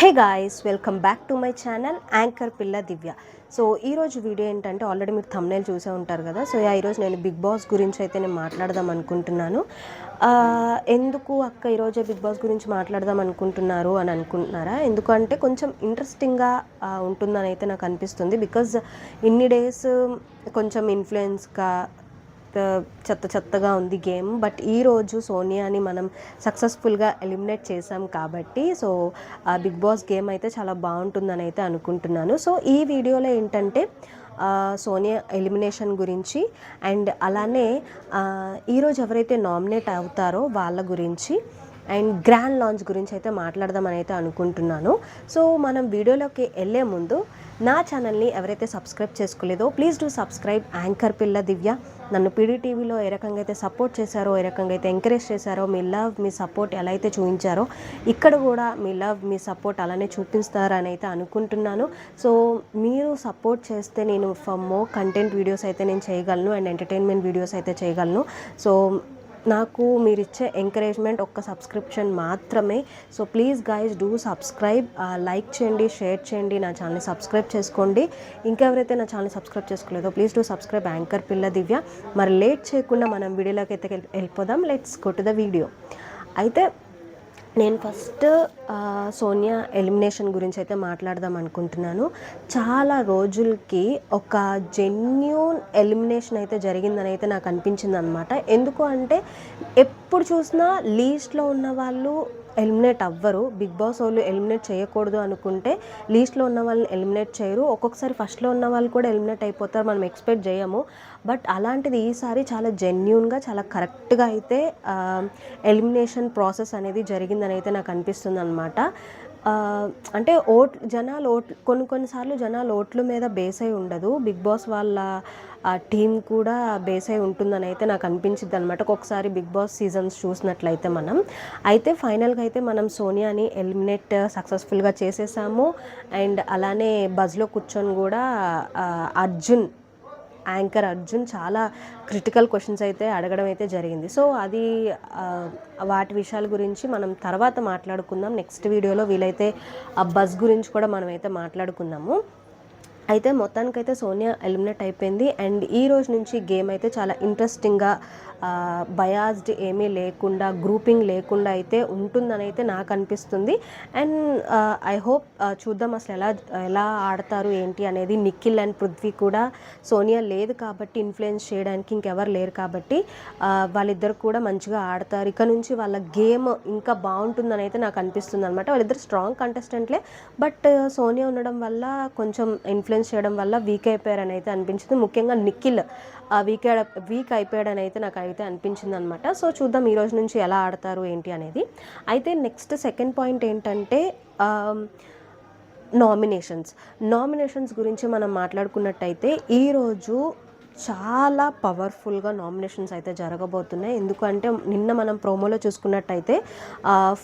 Hey guys, welcome back to my channel anchor పిల్ల Divya. So ఈరోజు video ఏంటంటే already మీరు థంబ్నైల్ చూసే ఉంటారు కదా. సో ఈరోజు నేను బిగ్ బాస్ గురించి అయితే నేను మాట్లాడదాం అనుకుంటున్నాను. ఎందుకు అక్క ఈరోజు బిగ్ బాస్ గురించి మాట్లాడదాం అనుకుంటున్నారు అని అనుకుంటున్నారా? ఎందుకంటే కొంచెం ఇంట్రెస్టింగ్గా ఉంటుందని అయితే నాకు అనిపిస్తుంది. బికాజ్ ఇన్ని డేస్ కొంచెం ఇన్ఫ్లుయెన్స్గా చెత్తగా ఉంది గేమ్. బట్ ఈరోజు సోనియాని మనం సక్సెస్ఫుల్గా ఎలిమినేట్ చేసాం కాబట్టి సో బిగ్ బాస్ గేమ్ అయితే చాలా బాగుంటుందని అయితే అనుకుంటున్నాను. సో ఈ వీడియోలో ఏంటంటే సోనియా ఎలిమినేషన్ గురించి అండ్ అలానే ఈరోజు ఎవరైతే నామినేట్ అవుతారో వాళ్ళ గురించి అండ్ గ్రాండ్ లాంచ్ గురించి అయితే మాట్లాడదామని అయితే అనుకుంటున్నాను. సో మనం వీడియోలోకి వెళ్ళే ముందు నా ఛానల్ని ఎవరైతే సబ్స్క్రైబ్ చేసుకోలేదో ప్లీజ్ డూ సబ్స్క్రైబ్ యాంకర్ పిల్ల దివ్య. నన్ను పీడీటీవీలో ఏ రకంగా అయితే సపోర్ట్ చేశారో, ఏ రకంగా అయితే ఎంకరేజ్ చేశారో, మీ లవ్ మీ సపోర్ట్ ఎలా అయితే చూపించారో ఇక్కడ కూడా మీ లవ్ మీ సపోర్ట్ అలానే చూపిస్తారని అయితే అనుకుంటున్నాను. సో మీరు సపోర్ట్ చేస్తే నేను ఫర్ మోర్ కంటెంట్ వీడియోస్ అయితే నేను చేయగలను అండ్ ఎంటర్టైన్మెంట్ వీడియోస్ అయితే చేయగలను. సో నాకు మీరు ఇచ్చే ఎంకరేజ్మెంట్ ఒక్క సబ్స్క్రిప్షన్ మాత్రమే. So please guys do subscribe, like చేయండి, షేర్ చేయండి, నా ఛానల్ని సబ్స్క్రైబ్ చేసుకోండి. ఇంకెవరైతే నా ఛానల్ని సబ్స్క్రైబ్ చేసుకోలేదో ప్లీజ్ డూ సబ్స్క్రైబ్ యాంకర్ పిల్ల దివ్య. మరి లేట్ చేయకుండా మనం వీడియోలోకి అయితే వెళ్ళిపోదాం. Let's go to the video. అయితే నేను ఫస్ట్ సోనియా ఎలిమినేషన్ గురించి అయితే మాట్లాడదాం అనుకుంటున్నాను. చాలా రోజులకి ఒక జెన్యూన్ ఎలిమినేషన్ అయితే జరిగిందని అయితే నాకు అనిపించింది అనమాట. ఎందుకు అంటే ఎప్పుడు చూసినా లీస్ట్లో ఉన్న వాళ్ళు ఎలిమినేట్ అవ్వరు. బిగ్ బాస్ వాళ్ళు ఎలిమినేట్ చేయకూడదు అనుకుంటే లీస్ట్లో ఉన్న వాళ్ళని ఎలిమినేట్ చేయరు. ఒక్కొక్కసారి ఫస్ట్లో ఉన్న వాళ్ళు కూడా ఎలిమినేట్ అయిపోతారు, మనం ఎక్స్పెక్ట్ చేయము. బట్ అలాంటిది ఈసారి చాలా జెన్యూన్గా చాలా కరెక్ట్గా అయితే ఎలిమినేషన్ ప్రాసెస్ అనేది జరిగిందని అయితే నాకు అనిపిస్తుంది అనమాట. అంటే జనాలు కొన్నిసార్లు జనాలు ఓట్ల మీద బేస్ అయి ఉండదు, బిగ్ బాస్ వాళ్ళ టీం కూడా బేస్ అయి ఉంటుందని అయితే నాకు అనిపించింది అనమాట. ఒక్కొక్కసారి బిగ్ బాస్ సీజన్స్ చూసినట్లయితే మనం అయితే ఫైనల్గా అయితే మనం సోనియాని ఎలిమినేట్ సక్సెస్ఫుల్గా చేసేసాము. అండ్ అలానే బజ్లో కూర్చొని కూడా యాంకర్ అర్జున్ చాలా క్రిటికల్ క్వశ్చన్స్ అయితే అడగడం అయితే జరిగింది. సో అది వాటి విషయాల గురించి మనం తర్వాత మాట్లాడుకుందాం. నెక్స్ట్ వీడియోలో వీలైతే ఆ బజ్ గురించి కూడా మనం అయితే మాట్లాడుకుందాము. అయితే మొత్తానికైతే సోనియా ఎలిమినేట్ అయిపోయింది అండ్ ఈ రోజు నుంచి గేమ్ అయితే చాలా ఇంట్రెస్టింగ్గా బయాస్డ్ ఏమీ లేకుండా, గ్రూపింగ్ లేకుండా అయితే ఉంటుందని అయితే నాకు అనిపిస్తుంది. అండ్ ఐ హోప్ చూద్దాం అసలు ఎలా ఆడతారు ఏంటి అనేది. నిఖిల్ అండ్ పృథ్వీ కూడా సోనియా లేదు కాబట్టి ఇన్ఫ్లుయెన్స్ చేయడానికి ఇంకెవరు లేరు కాబట్టి వాళ్ళిద్దరు కూడా మంచిగా ఆడతారు. ఇక నుంచి వాళ్ళ గేమ్ ఇంకా బాగుంటుందని అయితే నాకు అనిపిస్తుంది అనమాట. వాళ్ళిద్దరు స్ట్రాంగ్ కంటెస్టెంట్లే, బట్ సోనియా ఉండడం వల్ల కొంచెం ఇన్ఫ్లుయెన్స్ చేయడం వల్ల వీక్ అయిపోయారని అయితే అనిపించింది. ముఖ్యంగా నిఖిల్ వీక్ అయిపోయాడని అయితే నాకు అయితే అనిపించింది అనమాట. సో చూద్దాం ఈ రోజు నుంచి ఎలా ఆడతారు ఏంటి అనేది. అయితే నెక్స్ట్ సెకండ్ పాయింట్ ఏంటంటే నామినేషన్స్ గురించి మనం మాట్లాడుకున్నట్టయితే ఈరోజు చాలా పవర్ఫుల్గా నామినేషన్స్ అయితే జరగబోతున్నాయి. ఎందుకంటే నిన్న మనం ప్రోమోలో చూసుకున్నట్టయితే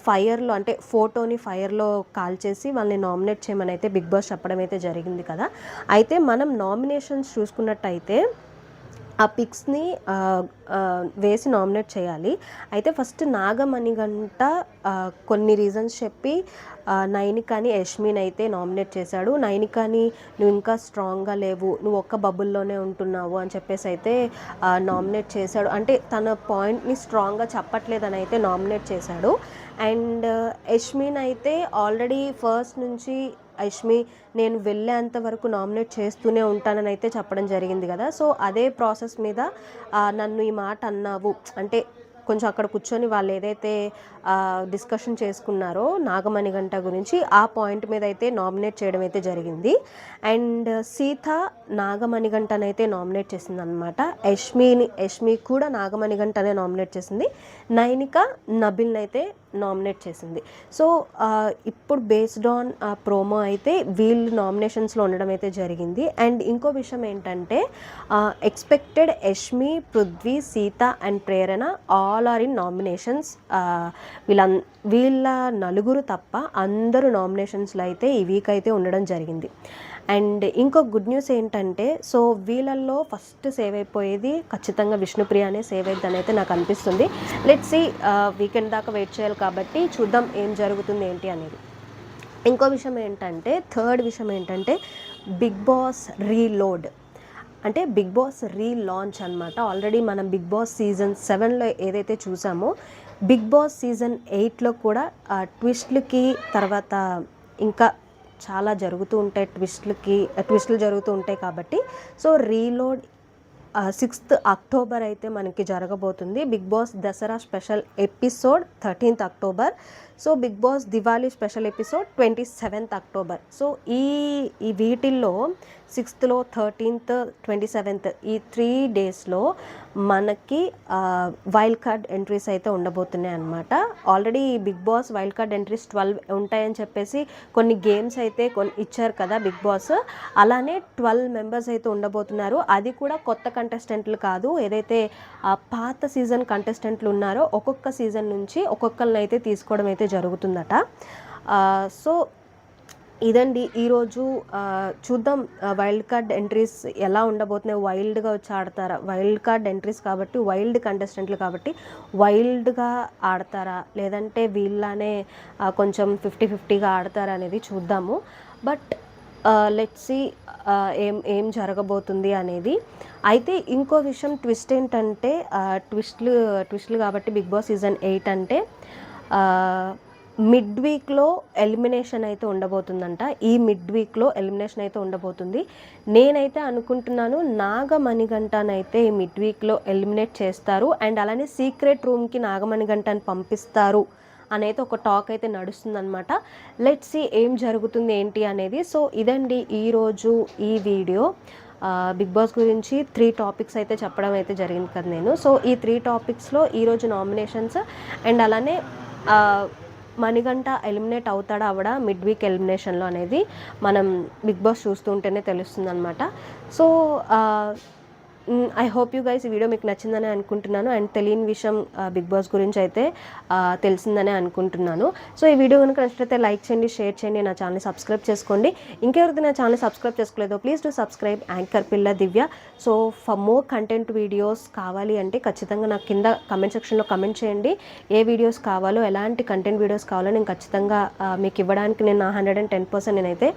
ఫైర్లో అంటే ఫోటోని ఫైర్లో కాల్చేసి వాళ్ళని నామినేట్ చేయమని అయితే బిగ్ బాస్ చెప్పడం అయితే జరిగింది కదా. అయితే మనం నామినేషన్స్ చూసుకున్నట్టయితే ఆ పిక్స్ని వేసి నామినేట్ చేయాలి. అయితే ఫస్ట్ నాగమణిగంట కొన్ని రీజన్స్ చెప్పి నైనికాని యష్మిన్ అయితే నామినేట్ చేశాడు. నైనికాని నువ్వు ఇంకా స్ట్రాంగ్గా లేవు, నువ్వు ఒక్క బబుల్లోనే ఉంటున్నావు అని చెప్పేసి అయితే నామినేట్ చేశాడు. అంటే తన పాయింట్ని స్ట్రాంగ్గా చెప్పట్లేదని అయితే నామినేట్ చేశాడు. అండ్ యష్మిన్ అయితే ఆల్రెడీ ఫస్ట్ నుంచి నేను వెళ్ళేంత వరకు నామినేట్ చేస్తూనే ఉంటానని అయితే చెప్పడం జరిగింది కదా. సో అదే ప్రాసెస్ మీద నన్ను ఈ మాట అన్నావు అంటే కొంచెం అక్కడ కూర్చొని వాళ్ళు ఏదైతే డిస్కషన్ చేసుకున్నారో నాగమణిగంట గురించి ఆ పాయింట్ మీద అయితే నామినేట్ చేయడం అయితే జరిగింది. అండ్ సీత నాగమణిగంటనైతే నామినేట్ చేసింది అనమాట. యష్మి కూడా నాగమణిగంటనే నామినేట్ చేసింది. నైనిక నబిల్ని అయితే నామినేట్ చేసింది. సో ఇప్పుడు బేస్డ్ ఆన్ ప్రోమో అయితే వీళ్ళు నామినేషన్స్లో ఉండడం అయితే జరిగింది. అండ్ ఇంకో విషయం ఏంటంటే expected Yashmi, Prithvi, Seetha and Prerana all are in nominations. వీళ్ళ నలుగురు తప్ప అందరూ నామినేషన్స్లో అయితే ఈ వీక్ అయితే ఉండడం జరిగింది. అండ్ ఇంకో గుడ్ న్యూస్ ఏంటంటే సో వీళ్ళల్లో ఫస్ట్ సేవ్ అయిపోయేది ఖచ్చితంగా విష్ణుప్రియనే సేవ్ అయిద్దని అయితే నాకు అనిపిస్తుంది. లెట్స్ సీ, వీకెండ్ దాకా వెయిట్ చేయాలి కాబట్టి చూద్దాం ఏం జరుగుతుంది ఏంటి అనేది. ఇంకో విషయం ఏంటంటే, థర్డ్ విషయం ఏంటంటే బిగ్ బాస్ రీలోడ్, అంటే బిగ్ బాస్ రీలాంచ్ అనమాట. ఆల్రెడీ మనం బిగ్ బాస్ సీజన్ 7లో ఏదైతే చూసామో, బిగ్ బాస్ సీజన్ 8లో కూడా ట్విస్ట్లకి తర్వాత ఇంకా చాలా జరుగుతూ ఉంటాయి, ట్విస్టులు జరుగుతూ ఉంటాయి కాబట్టి సో రీలోడ్ 6th అక్టోబర్ అయితే మనకి జరగబోతుంది. Bigg Boss Dasara special episode 13th October. So Bigg Boss Diwali special episode 27th October. So ఈ వీటిల్లో 6th, 13th, 27th ఈ 3 డేస్లో మనకి వైల్డ్ కార్డ్ ఎంట్రీస్ అయితే ఉండబోతున్నాయి అన్నమాట. Already Bigg Boss wild card entries 12 ఉంటాయని చెప్పేసి కొన్ని గేమ్స్ అయితే ఇచ్చారు కదా బిగ్ బాస్. అలానే 12 మెంబర్స్ అయితే ఉండబోతున్నారు. అది కూడా కొత్త కంటెస్టెంట్లు కాదు, ఏదైతే పాత సీజన్ కంటెస్టెంట్లు ఉన్నారో ఒక్కొక్క సీజన్ నుంచి ఒక్కొక్కరిని అయితే తీసుకోవడం అయితే జరుగుతుందట. సో ఇదండి ఈరోజు. చూద్దాం వైల్డ్ కార్డ్ ఎంట్రీస్ ఎలా ఉండబోతున్నాయి. వైల్డ్గా వచ్చి ఆడతారా, వైల్డ్ కార్డ్ ఎంట్రీస్ కాబట్టి వైల్డ్ కంటెస్టెంట్లు కాబట్టి వైల్డ్గా ఆడతారా, లేదంటే వీళ్ళనే కొంచెం 50-50గా ఆడతారా అనేది చూద్దాము. బట్ లెట్స్ సీ ఏం జరగబోతుంది అనేది. అయితే ఇంకో విషయం ట్విస్ట్ ఏంటంటే, ట్విస్ట్లు కాబట్టి బిగ్ బాస్ సీజన్ 8 అంటే మిడ్ వీక్లో ఎలిమినేషన్ అయితే ఉండబోతుందంట. ఈ మిడ్ వీక్లో ఎలిమినేషన్ అయితే ఉండబోతుంది. నేనైతే అనుకుంటున్నాను నాగమణిగంటనైతే ఈ మిడ్ వీక్లో ఎలిమినేట్ చేస్తారు, అండ్ అలానే సీక్రెట్ రూమ్కి నాగమణిగంటని పంపిస్తారు అనేది ఒక టాక్ అయితే నడుస్తుందన్నమాట. లెట్స్ సీ ఏం జరుగుతుంది ఏంటి అనేది. సో ఇదండి ఈరోజు ఈ వీడియో. బిగ్ బాస్ గురించి 3 టాపిక్స్ అయితే చెప్పడం అయితే జరిగింది కదా నేను. సో ఈ 3 టాపిక్స్లో ఈరోజు నామినేషన్స్, అండ్ అలానే మణిగంట ఎలిమినేట్ అవుతాడా అవడా మిడ్ వీక్ ఎలిమినేషన్లో అనేది మనం బిగ్ బాస్ చూస్తూ ఉంటేనే తెలుస్తుంది అనమాట. So I hope you guys ఈ వీడియో మీకు నచ్చిందని అనుకుంటున్నాను, అండ్ తెలియని విషయం బిగ్ బాస్ గురించి అయితే తెలిసిందని అనుకుంటున్నాను. సో ఈ వీడియో కనుక నచ్చితే లైక్ చేయండి, షేర్ చేయండి, నా ఛానల్ని సబ్స్క్రైబ్ చేసుకోండి. ఇంకెవరైతే నా ఛానల్ని సబ్స్క్రైబ్ చేసుకోలేదో ప్లీజ్ డు సబ్స్క్రైబ్ యాంకర్ పిల్ల Divya. So for more content videos కావాలి అంటే ఖచ్చితంగా నాకు కింద కమెంట్ సెక్షన్లో కమెంట్ చేయండి. ఏ వీడియోస్ కావాలో, ఎలాంటి కంటెంట్ వీడియోస్ కావాలో నేను ఖచ్చితంగా మీకు ఇవ్వడానికి నేను నా 110% నేనైతే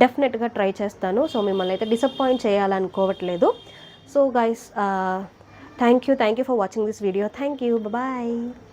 డెఫినెట్గా ట్రై చేస్తాను. సో మిమ్మల్ని అయితే disappoint చేయాలనుకోవట్లేదు. So guys, thank you for watching this video. Thank you. Bye bye.